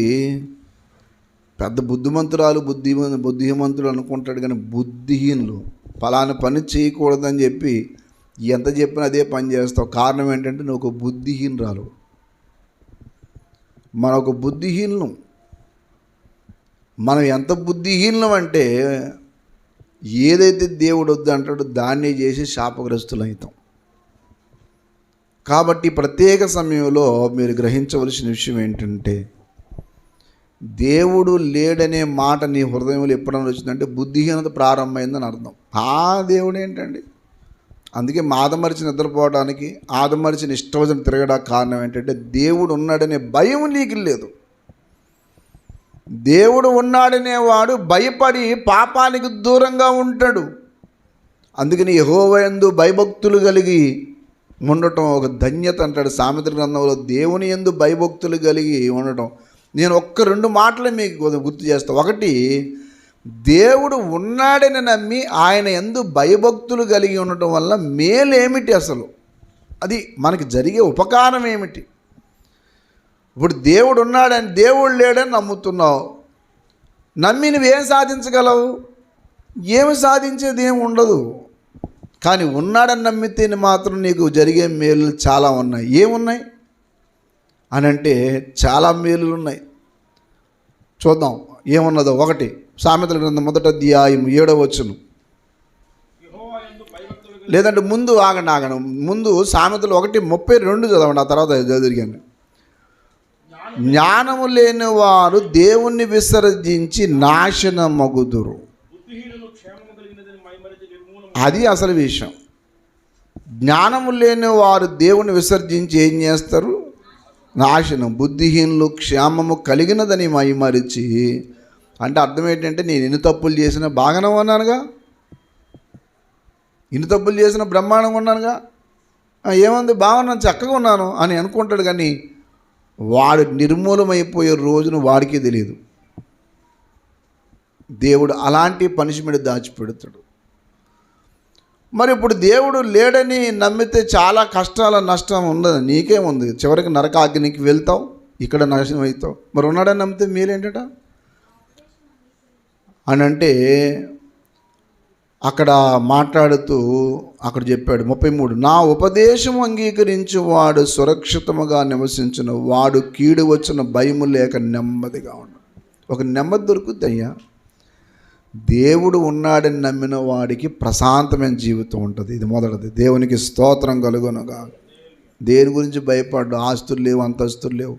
Speaker 1: పెద్ద బుద్ధిమంతురాలు బుద్ధిమంతులు అనుకుంటాడు, కానీ బుద్ధిహీనులు. ఫలానా పని చేయకూడదని చెప్పి ఎంత చెప్పినా అదే పని చేస్తావు. కారణం ఏంటంటే నువ్వు ఒక బుద్ధిహీనురాలు. మనం ఒక బుద్ధిహీనం. మనం ఎంత బుద్ధిహీనం అంటే ఏదైతే దేవుడు వద్దు అంటాడో దాన్ని చేసి శాపగ్రస్తులు అవుతాం. కాబట్టి ప్రత్యేక సమయంలో మీరు గ్రహించవలసిన విషయం ఏంటంటే, దేవుడు లేడనే మాట నీ హృదయంలో ఎప్పుడైనా వచ్చిందంటే బుద్ధిహీనత ప్రారంభమైందని అర్థం. దేవుడు ఏంటండి? అందుకే ఆదమరిచి నిద్రపోవడానికి, ఆదమరిచి ఇష్టవచనం తిరగడానికి కారణం ఏంటంటే దేవుడు ఉన్నాడనే భయం నీకు లేదు. దేవుడు ఉన్నాడనేవాడు భయపడి పాపానికి దూరంగా ఉంటాడు. అందుకని యెహోవా యందు భయభక్తులు కలిగి ఉండటం ఒక ధన్యత అంటాడు సామెతల గ్రంథంలో. దేవుని యందు భయభక్తులు కలిగి ఉండటం. నేను ఒక్క 2 మాటలు మీకు గుర్తు చేస్తాను. ఒకటి, దేవుడు ఉన్నాడని నమ్మి ఆయన యందు భయభక్తులు కలిగి ఉండటం వల్ల మేలేమిటి? అసలు అది మనకి జరిగే ఉపకారం ఏమిటి? ఇప్పుడు దేవుడు ఉన్నాడని, దేవుడు లేడని నమ్ముతున్నావు. నమ్మి నువ్వేం సాధించగలవు? ఏమి సాధించేది ఏమి ఉండదు. కానీ ఉన్నాడని నమ్మితే మాత్రం నీకు జరిగే మేలు చాలా ఉన్నాయి. ఏమున్నాయి అని అంటే చాలా మేలులు ఉన్నాయి. చూద్దాం ఏమున్నదో. ఒకటి, సామెతల గ్రంథం 1వ అధ్యాయం 7వ వచనం. లేదంటే ముందు ఆగండి, ముందు సామెతలు 1:32 చదవండి, ఆ తర్వాత చదివాను. జ్ఞానము లేని వారు దేవుణ్ణి విసర్జించి నాశనమగుదురు. అది అసలు విషయం. జ్ఞానము లేని వారు దేవుని విసర్జించి ఏం చేస్తారు? నాశనం. బుద్ధిహీనులు క్షేమము కలిగినదని మైమరిచి. అంటే అర్థం ఏంటంటే, నేను ఎన్ని తప్పులు చేసినా బాగానే ఉన్నానుగా, ఇన్ని తప్పులు చేసినా బ్రహ్మాండంగా ఉన్నానుగా, ఏముంది బాగున్నాను, చక్కగా ఉన్నాను అని అనుకుంటాడు. కానీ వాడు నిర్మూలమైపోయే రోజును వాడికే తెలియదు. దేవుడు అలాంటి పనిష్మెంట్ దాచిపెడతాడు. మరి ఇప్పుడు దేవుడు లేడని నమ్మితే చాలా కష్టాల నష్టం ఉండదు, నీకేముంది? చివరికి నరకాగ్నికి వెళ్తావు, ఇక్కడ నాశనం అవుతావు. మరి ఉన్నాడని నమ్మితే మీరేంటట అని అంటే అక్కడ మాట్లాడుతూ అక్కడ చెప్పాడు 33, నా ఉపదేశం అంగీకరించి వాడు సురక్షితముగా నివసించిన వాడు కీడు వచ్చిన భయము లేక నెమ్మదిగా ఉన్నాడు. ఒక నెమ్మది దొరుకుద్ది అయ్యా. దేవుడు ఉన్నాడని నమ్మిన వాడికి ప్రశాంతమైన జీవితం ఉంటుంది. ఇది మొదటిది. దేవునికి స్తోత్రం కలుగునుగా. దేని గురించి భయపడ్డు, ఆస్తులు లేవు, అంతస్తులు లేవు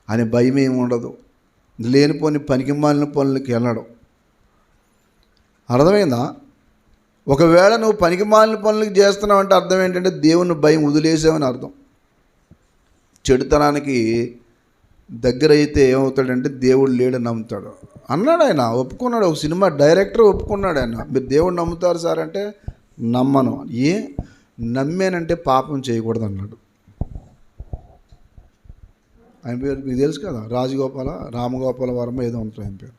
Speaker 1: అని భయం ఏమి ఉండదు. లేనిపోని పనికిమాలిన పనులకి వెళ్ళడం. అర్థమైందా? ఒకవేళ నువ్వు పనికిమాలిన పనులకి చేస్తున్నావు అంటే అర్థం ఏంటంటే దేవుని భయం వదిలేసావని అర్థం. చెడుతనానికి దగ్గర అయితే ఏమవుతాడంటే దేవుడు లేడని నమ్ముతాడు అన్నాడు. ఆయన ఒప్పుకున్నాడు. ఒక సినిమా డైరెక్టర్ ఒప్పుకున్నాడు. ఆయన, మీరు దేవుడు నమ్ముతారు సార్ అంటే నమ్మను. నమ్మానంటే పాపం చేయకూడదు అన్నాడు. ఆయన పేరు మీకు తెలుసు కదా, రామగోపాల వర్మ ఏదో ఉంటుంది ఆయన పేరు.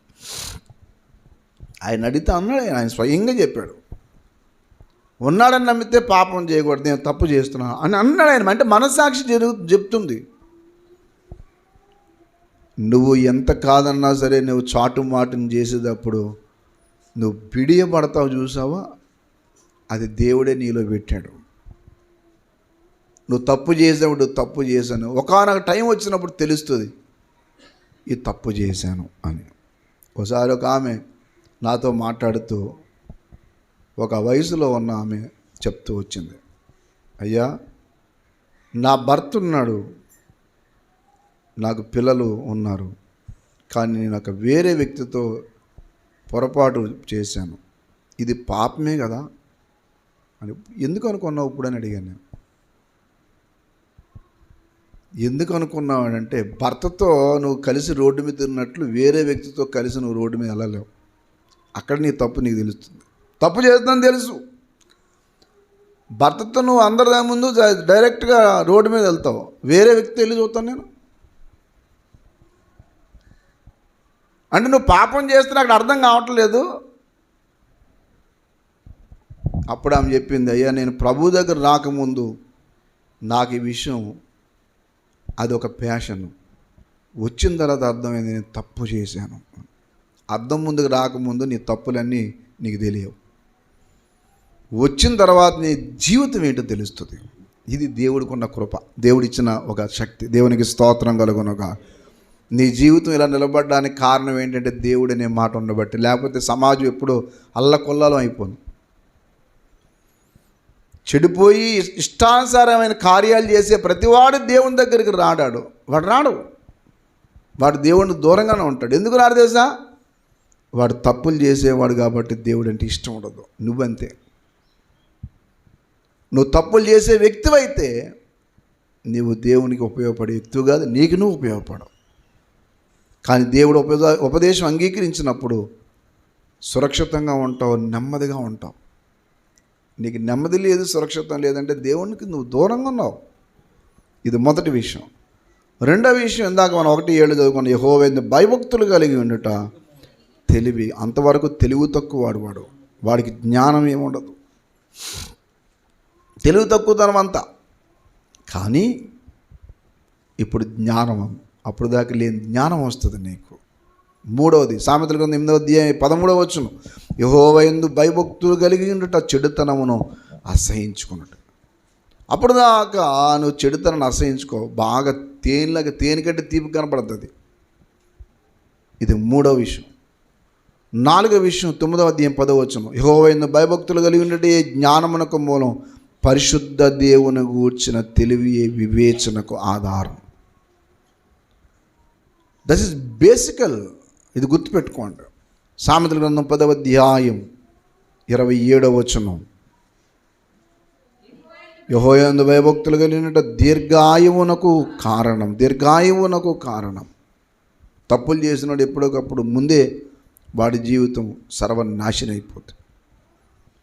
Speaker 1: ఆయన అడిగితే అన్నాడు, ఆయన స్వయంగా చెప్పాడు, ఉన్నాడని నమ్మితే పాపం చేయకూడదు, నేను తప్పు చేస్తున్నాను అని అన్నాడు ఆయన. అంటే మనస్సాక్షి చెప్తుంది. నువ్వు ఎంత కాదన్నా సరే నువ్వు చాటుమాటును చేసేటప్పుడు నువ్వు పిడియబడతావు, చూసావా? అది దేవుడే నీలో పెట్టాడు. నువ్వు తప్పు చేసినప్పుడు తప్పు చేశాను, ఒకానొక టైం వచ్చినప్పుడు తెలుస్తుంది ఈ తప్పు చేశాను అని. ఒకసారి ఒక ఆమె నాతో మాట్లాడుతూ, ఒక వయసులో ఉన్న ఆమె చెప్తూ వచ్చింది, అయ్యా నా భర్త ఉన్నాడు, నాకు పిల్లలు ఉన్నారు, కానీ నేను ఒక వేరే వ్యక్తితో పొరపాటు చేశాను, ఇది పాపమే కదా అని. ఎందుకు అనుకున్నావు ఇప్పుడు అని అడిగాను నేను. ఎందుకు అనుకున్నావు అంటే, భర్తతో నువ్వు కలిసి రోడ్డు మీద తిరిగినట్లు వేరే వ్యక్తితో కలిసి నువ్వు రోడ్డు మీద వెళ్ళలేవు. అక్కడ నీ తప్పు నీకు తెలుస్తుంది. తప్పు చేస్తుందని తెలుసు. భర్తతో నువ్వు అందరి ముందు డైరెక్ట్గా రోడ్డు మీద వెళ్తావు, వేరే వ్యక్తి వెళ్ళి చూస్తాను నేను. అంటే నువ్వు పాపం చేస్తున్నా అక్కడ అర్థం కావట్లేదు. అప్పుడు ఆమె చెప్పింది, అయ్యా నేను ప్రభు దగ్గర రాకముందు నాకు ఈ విషయం అదొక ప్యాషన్, వచ్చిన తర్వాత అర్థమైంది నేను తప్పు చేశాను. అర్థం ముందుకు రాకముందు నీ తప్పులన్నీ నీకు తెలియవు, వచ్చిన తర్వాత నీ జీవితం ఏంటో తెలుస్తుంది. ఇది దేవుడికున్న కృప, దేవుడిచ్చిన ఒక శక్తి. దేవునికి స్తోత్రం కలుగునుగా. నీ జీవితం ఇలా నిలబడడానికి కారణం ఏంటంటే దేవుడు అనే మాట ఉండబట్టి, లేకపోతే సమాజం ఎప్పుడూ అల్లకొల్లాలం అయిపోను. చెడిపోయి ఇష్టానుసారమైన కార్యాలు చేసే ప్రతివాడు దేవుని దగ్గరికి రాడాడు. వాడు దేవుడిని దూరంగానే ఉంటాడు. ఎందుకు రాడు తెలుసా? వాడు తప్పులు చేసేవాడు కాబట్టి దేవుడు అంటే ఇష్టం ఉండదు. నువ్వంతే, నువ్వు తప్పులు చేసే వ్యక్తివైతే నువ్వు దేవునికి ఉపయోగపడే వ్యక్తివి కాదు, నీకు నువ్వు ఉపయోగపడవు. కానీ దేవుడు ఉపదేశం అంగీకరించినప్పుడు సురక్షితంగా ఉంటావు, నెమ్మదిగా ఉంటావు. నీకు నెమ్మది లేదు, సురక్షితం లేదంటే దేవునికి నువ్వు దూరంగా ఉన్నావు. ఇది మొదటి విషయం. రెండవ విషయం, ఇందాక మనం 1:7 చదువుకున్న, యెహోవాయందు భయభక్తులు కలిగి ఉండుట తెలివి. అంతవరకు తెలివి తక్కువ వాడికి జ్ఞానం ఏముండదు, తెలివి తక్కువతనం అంతా. కానీ ఇప్పుడు జ్ఞానం, అప్పుడు దాకా లేని జ్ఞానం వస్తుంది నీకు. మూడవది, సామెతల గ్రంథం 8:13 వచనం, యెహోవాయందు భయభక్తులు కలిగి ఉండుట చెడుతనమును అసహించుకున్నట్టు. అప్పుడు దాకా నువ్వు చెడుతనను అసహించుకో, బాగా తేనెకంటే తీపి కనపడుతుంది. ఇది మూడవ విషయం. నాలుగవ విషయం, 9:10 వచనం, యెహోవాయందు భయభక్తులు కలిగి ఉండుటే జ్ఞానమునకు మూలం, పరిశుద్ధ దేవుని గూర్చిన తెలివి వివేచనకు ఆధారం. దట్ ఈస్ బేసికల్. ఇది గుర్తుపెట్టుకోండి. సామెతల గ్రంథం 10:27 వచనం, యెహోవాయందు భయభక్తులు కలిగినట దీర్ఘాయువునకు కారణం. తప్పులు చేసినాడు ఎప్పటికప్పుడు ముందే వాడి జీవితం సర్వనాశనం అయిపోతుంది.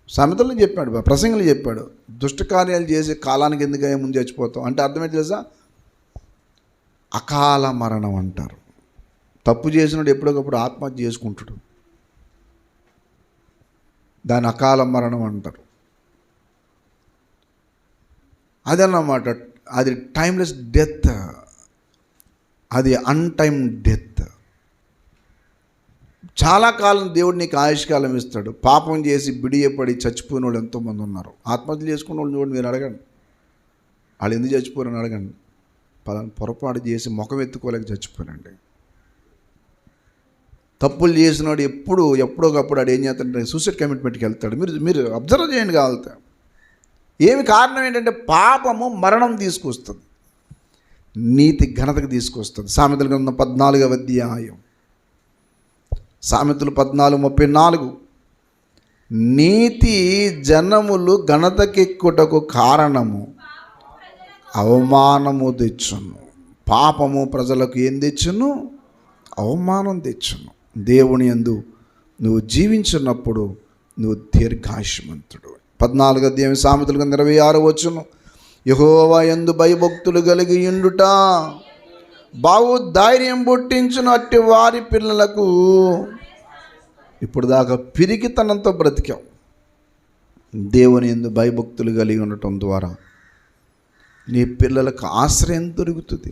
Speaker 1: సామెతల్లో చెప్పాడు, ప్రసంగంలో చెప్పాడు, దుష్ట కార్యాలు చేసి కాలానికి ఎందుకయ్యా ముందు చచ్చిపోతాం అంటే అర్థమేంటి తెలుసా? అకాల మరణం అంటారు. తప్పు చేసినాడు ఎప్పటికప్పుడు ఆత్మహత్య చేసుకుంటాడు, దాని అకాల మరణం అంటారు. అదన్నమాట. అది టైమ్లెస్ డెత్, అది అన్టైమ్ డెత్. చాలా కాలం దేవుడు నీకు ఆయుష్కాలం ఇస్తాడు. పాపం చేసి బిడియపడి చచ్చిపోయిన వాళ్ళు ఎంతోమంది ఉన్నారు. ఆత్మహత్య చేసుకున్న వాళ్ళు చూడండి, మీరు అడగండి, వాళ్ళు ఎందుకు చచ్చిపోయారని అడగండి. పొరపాటు చేసి ముఖం ఎత్తుకోలేక చచ్చిపోయారండి. తప్పులు చేసినాడు ఎప్పుడోకప్పుడు ఆడు ఏం చేస్తాడంటే సూసైడ్ కమిట్మెంట్కి వెళ్తాడు. మీరు అబ్జర్వ్ చేయండి కావాలితే. ఏమి కారణం ఏంటంటే పాపము మరణం తీసుకొస్తుంది, నీతి ఘనతకు తీసుకొస్తుంది. సామెతల గ్రంథం 14వ అధ్యాయం, సామెతలు 14:34, నీతి జనములు ఘనతకెక్కుటకు కారణము, అవమానము తెచ్చును. పాపము ప్రజలకు ఏం తెచ్చును? అవమానం తెచ్చును. దేవుని యందు నువ్వు జీవించినప్పుడు నువ్వు దీర్ఘాయుష్మంతుడు. 14వ అధ్యాయం సామెతల గ్రంథం 26 వచనం, యెహోవా యందు భయభక్తులు కలిగి ఉండుట బాగు ధైర్యం పుట్టించును, అట్టి వారి పిల్లలకు. ఇప్పుడు దాకా పిరికితనంతో బ్రతికాం. దేవుని యందు భయభక్తులు కలిగి ఉండటం ద్వారా నీ పిల్లలకు ఆశ్రయం దొరుకుతుంది.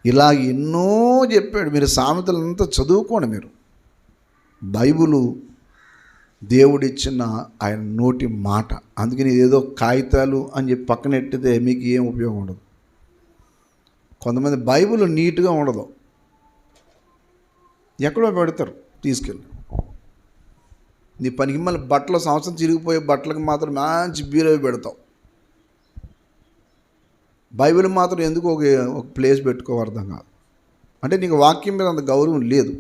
Speaker 1: ఇలా ఎన్నో చెప్పాడు. మీరు సామెతలంతా చదువుకోండి. మీరు బైబిలు దేవుడిచ్చిన ఆయన నోటి మాట. అందుకని ఏదో కాగితాలు అని చెప్పి పక్కనెట్టితే మీకు ఏం ఉపయోగం ఉండదు. కొంతమంది బైబిల్ నీట్గా ఉండదు, ఎక్కడో పెడతారు తీసుకెళ్ళి. నీ పనికి మళ్ళీ బట్టలు, సంవత్సరం చిరిగిపోయే బట్టలకు మాత్రం మంచి బీరవి పెడతావు. బైబిల్ మాత్రం ఎందుకు ఒక ప్లేస్ పెట్టుకోవర్థం కాదు. అంటే నీకు వాక్యం మీద అంత గౌరవం లేదు.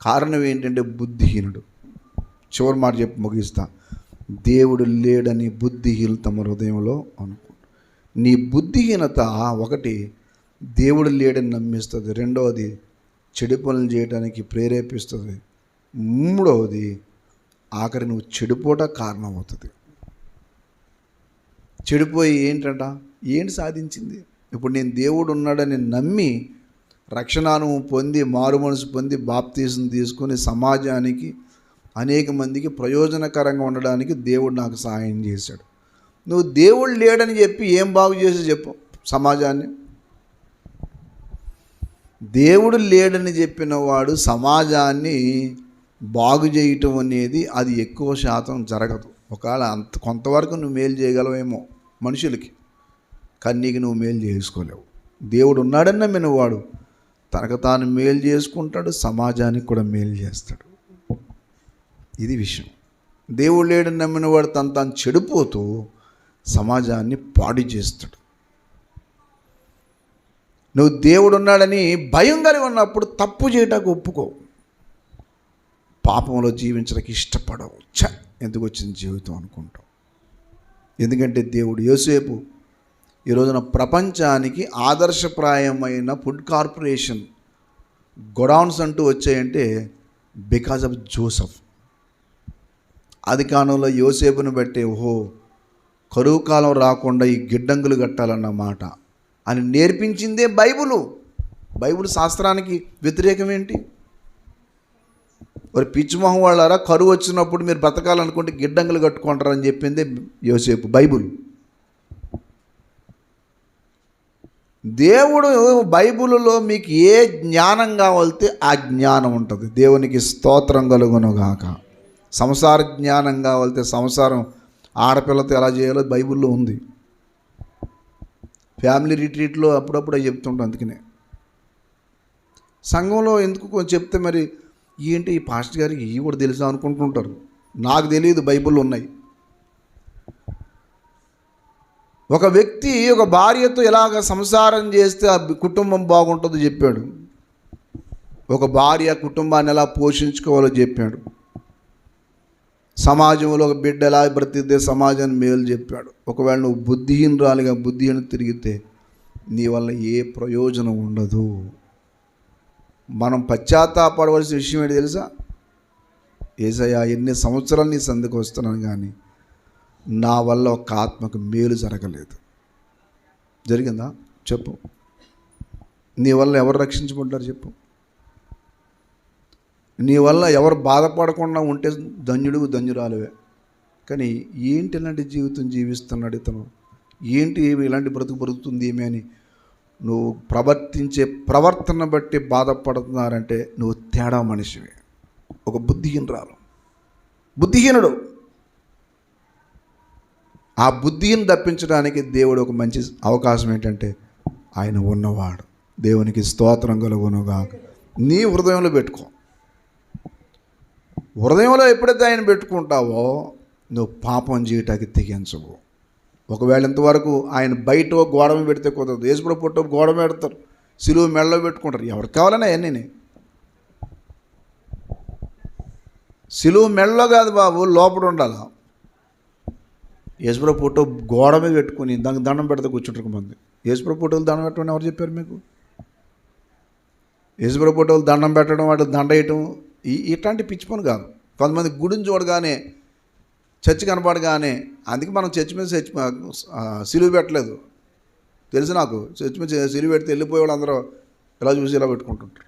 Speaker 1: కారణం ఏంటంటే బుద్ధిహీనుడు. చివరి మాట చెప్పి ముగిస్తా. దేవుడు లేడని బుద్ధిహీనత తమ హృదయంలో అనుకో. నీ బుద్ధిహీనత ఒకటి దేవుడు లేడని నమ్మిస్తుంది, రెండవది చెడు పనులు చేయడానికి ప్రేరేపిస్తుంది, మూడవది ఆఖరి నువ్వు చెడిపోవట కారణమవుతుంది. చెడిపోయి ఏంటి సాధించింది? ఇప్పుడు నేను దేవుడు ఉన్నాడని నమ్మి రక్షణ అనుభవం పొంది మారు మనసు పొంది బాప్తీసం తీసుకొని సమాజానికి అనేక మందికి ప్రయోజనకరంగా ఉండడానికి దేవుడు నాకు సహాయం చేశాడు. నువ్వు దేవుడు లేడని చెప్పి ఏం బాగు చేసి చెప్పు సమాజాన్ని. దేవుడు లేడని చెప్పిన వాడు సమాజాన్ని బాగు చేయటం అనేది అది ఎక్కువ శాతం జరగదు. ఒకవేళ కొంతవరకు నువ్వు మేలు చేయగలవేమో మనుషులకి, కానీ నీకు నువ్వు మేలు చేసుకోలేవు. దేవుడు ఉన్నాడని నమ్మిన వాడు తనకు తాను మేలు చేసుకుంటాడు, సమాజానికి కూడా మేలు చేస్తాడు. ఇది విషయం. దేవుడు లేడని నమ్మిన వాడు తాను చెడిపోతూ సమాజాన్ని పాడు చేస్తాడు. నువ్వు దేవుడు ఉన్నాడని భయం కలిగి ఉన్నప్పుడు తప్పు చేయటానికి ఒప్పుకో, పాపంలో జీవించడానికి ఇష్టపడవు. ఎందుకు వచ్చిన జీవితం అనుకుంటావు. ఎందుకంటే దేవుడు యోసేపు ఈ రోజున ప్రపంచానికి ఆదర్శప్రాయమైన ఫుడ్ కార్పొరేషన్ గొడౌన్స్ అంటూ వచ్చాయంటే బికాజ్ ఆఫ్ జోసెఫ్. ఆది కాలంలో యోసేపును బట్టి ఓహో కరువు కాలం రాకుండా ఈ గిడ్డంగులు కట్టాలన్నమాట అని నేర్పించిందే బైబులు. బైబుల్ శాస్త్రానికి వ్యతిరేకం ఏంటి? మరి పిచ్చిమొహం వాళ్ళారా, కరువు వచ్చినప్పుడు మీరు బ్రతకాలనుకుంటే గిడ్డంగులు కట్టుకుంటారని చెప్పిందే యోసేపు, బైబుల్. దేవుడు బైబిల్లో మీకు ఏ జ్ఞానం కావాలితే ఆ జ్ఞానం ఉంటుంది. దేవునికి స్తోత్రం కలుగునుగాక. సంసార జ్ఞానం కావాలితే సంసారం ఆడపిల్లతో ఎలా చేయాలో బైబిల్లో ఉంది. ఫ్యామిలీ రిట్రీట్లో అప్పుడప్పుడు చెప్తుంటాం. అందుకనే సంఘంలో ఎందుకు కొంచెం చెప్తే మరి ఏంటి ఈ పాస్టర్ గారికి ఇవి కూడా తెలుసా అనుకుంటుంటారు. నాకు తెలియదు, బైబిల్లో ఉన్నాయి. ఒక వ్యక్తి ఒక భార్యతో ఎలాగ సంసారం చేస్తే ఆ కుటుంబం బాగుంటుందో చెప్పాడు. ఒక భార్య కుటుంబాన్ని ఎలా పోషించుకోవాలో చెప్పాడు. సమాజంలో ఒక బిడ్డ ఎలా బ్రతికితే సమాజాన్ని మేలు చెప్పాడు. ఒకవేళ నువ్వు బుద్ధిహీనురాలిగా బుద్ధిహీన తిరిగితే నీ వల్ల ఏ ప్రయోజనం ఉండదు. మనం పశ్చాత్తాపడవలసిన విషయం ఏంటి తెలుసా? యేసయ్యా ఎన్ని సంవత్సరాలు నీ సందుకు వస్తున్నాను కానీ నా వల్ల ఒక ఆత్మకు మేలు జరగలేదు. జరిగిందా చెప్పు. నీ వల్ల ఎవరు రక్షించబడ్డారు చెప్పు. నీ వల్ల ఎవరు బాధపడకుండా ఉంటే ధన్యుడు ధన్యురాలువే. కానీ ఏంటి ఇలాంటి జీవితం జీవిస్తున్నాడు ఇతను, ఏంటి ఇలాంటి బ్రతుకుతుంది ఏమి అని నువ్వు ప్రవర్తించే ప్రవర్తన బట్టి బాధపడుతున్నారంటే నువ్వు తేడా మనిషివే, ఒక బుద్ధిహీనురాలు, బుద్ధిహీనుడు. ఆ బుద్ధిని తప్పించడానికి దేవుడు ఒక మంచి అవకాశం ఏంటంటే ఆయన ఉన్నవాడు. దేవునికి స్తోత్రం కలుగునుగాక. నీ హృదయంలో పెట్టుకో. హృదయంలో ఎప్పుడైతే ఆయన పెట్టుకుంటావో నువ్వు పాపం చేయటానికి తెగించవు. ఒకవేళ ఇంతవరకు ఆయన బయట గోడ మీద పెడితే కుదరదు. యేసుప్రభు పుట్ట గోడ మీద పెడతారు, సిలువ మెడలో పెట్టుకుంటారు. ఎవరికి కావాలన్నా అవన్నీ. సిలువ మెడలో కాదు బాబు, లోపల ఉండాలి. యేసుప్రభు ఫోటో గోడ మీద పెట్టుకుని దానికి దండం పెడితే కూర్చుంటారు మంది. యేసుప్రభు ఫోటోలు దండం పెట్టడం ఎవరు చెప్పారు మీకు? యేసుప్రభు ఫోటోలు దండం పెట్టడం, వాటి దండ వేయటం ఇట్లాంటి పిచ్చి పని కాదు. కొంతమంది గుడిని చూడగానే చర్చి కనపడగానే, అందుకే మనం చర్చి మీద సిలువ పెట్టలేదు తెలుసు నాకు. చర్చి మీద సిలువ పెడితే వెళ్ళిపోయే వాళ్ళు అందరూ ఇలా చూసి ఇలా పెట్టుకుంటుంటారు.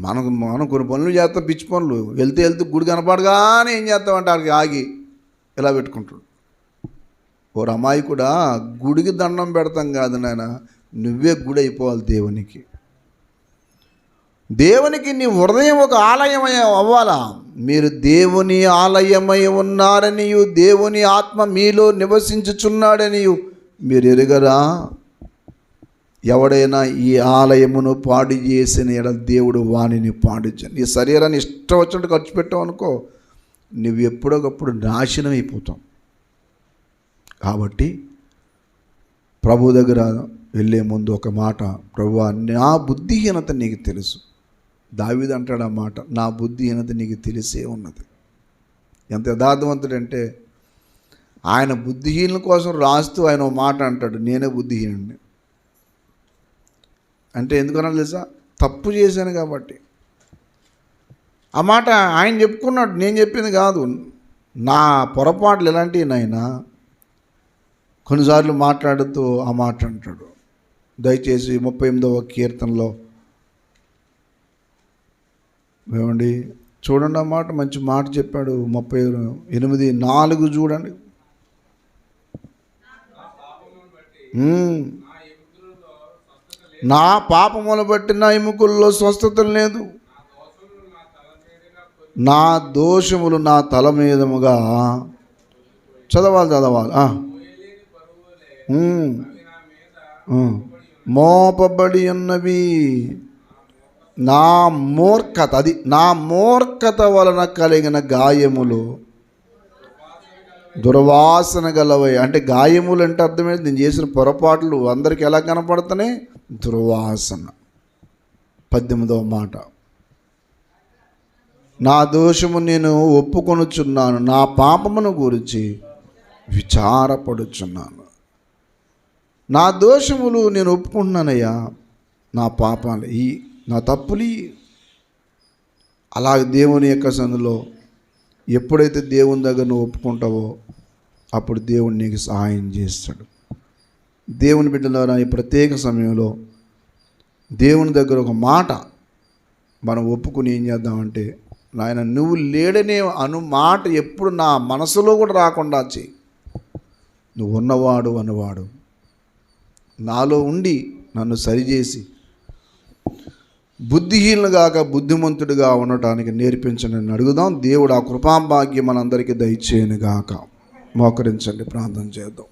Speaker 1: మనం కొన్ని పనులు చేస్తాం, పిచ్చి పనులు. వెళ్తే గుడి కనపడగానే ఏం చేస్తామంటే ఆడికి ఆగి ఇలా పెట్టుకుంటాడు. ఓ అమ్మాయి కూడా గుడికి దండం పెడతాం కాదు నాయన, నువ్వే గుడి అయిపోవాలి దేవునికి. దేవునికి నీ హృదయం ఒక ఆలయమై అవ్వాలా. మీరు దేవుని ఆలయమై ఉన్నారనియు దేవుని ఆత్మ మీలో నివసించుచున్నాడనియు మీరు ఎరుగరా? ఎవడైనా ఈ ఆలయమును పాడు చేసిన ఎడ దేవుడు వాణిని పాడు చేయను. నీ శరీరాన్ని ఇష్టం వచ్చినట్టు ఖర్చు పెట్టావు అనుకో, నువ్వు ఎప్పుడొకప్పుడు నాశనం అయిపోతావు. కాబట్టి ప్రభు దగ్గర వెళ్ళే ముందు ఒక మాట, ప్రభువా నా బుద్ధిహీనత నీకు తెలుసు. దావీదు అంటాడు ఆ మాట, నా బుద్ధిహీనత నీకు తెలిసే ఉన్నది. ఎంత యథార్థవంతుడంటే ఆయన బుద్ధిహీనుల కోసం రాస్తూ ఆయన ఒక మాట అంటాడు, నేనే బుద్ధిహీనుడిని. అంటే ఎందుకన్నా తెలుసా? తప్పు చేశాను కాబట్టి. ఆ మాట ఆయన చెప్పుకున్నాడు, నేను చెప్పింది కాదు. నా పొరపాట్లు ఎలాంటివి నాయనా కొన్నిసార్లు మాట్లాడుతూ ఆ మాట అంటాడు. దయచేసి 38వ కీర్తనలో ఏమండి చూడండి, ఆ మాట మంచి మాట చెప్పాడు. 38:4 చూడండి. నా పాపమును బట్టి నా ఎముకల్లో స్వస్థత లేదు, నా దోషములు నా తల మీదముగా చదవాలి మోపబడి ఉన్నవి. నా మూర్ఖత, అది నా మూర్ఖత వలన కలిగిన గాయములు దుర్వాసన గలవై. అంటే గాయములు అంటే అర్థమైంది, నేను చేసిన పొరపాట్లు అందరికీ ఎలా కనపడుతున్నాయి? దుర్వాసన. 18వ మాట, నా దోషము నేను ఒప్పుకొనుచున్నాను, నా పాపమును గురించి విచారపడుచున్నాను. నా దోషములు నేను ఒప్పుకుంటున్నానయ్యా, నా పాపాలు నా తప్పులు. అలాగే దేవుని యొక్క సన్నిధిలో ఎప్పుడైతే దేవుని దగ్గర నువ్వు ఒప్పుకుంటావో అప్పుడు దేవుడు నీకు సహాయం చేస్తాడు. దేవుని బిడ్డలారా, ఈ ప్రత్యేక సమయంలో దేవుని దగ్గర ఒక మాట మనం ఒప్పుకుని ఏం చేద్దామంటే, నాయన నువ్వు లేడనే మాట ఎప్పుడు నా మనసులో కూడా రాకుండా చెయ్యి. నువ్వు ఉన్నవాడు అన్నవాడు నాలో ఉండి నన్ను సరిచేసి బుద్ధిహీనులుగాక బుద్ధిమంతుడిగా ఉండటానికి నేర్పించనని అడుగుదాం. దేవుడు ఆ కృపాభాగ్యం మనందరికీ దయచేయనుగాక. మోకరించండి, ప్రార్థన చేద్దాం.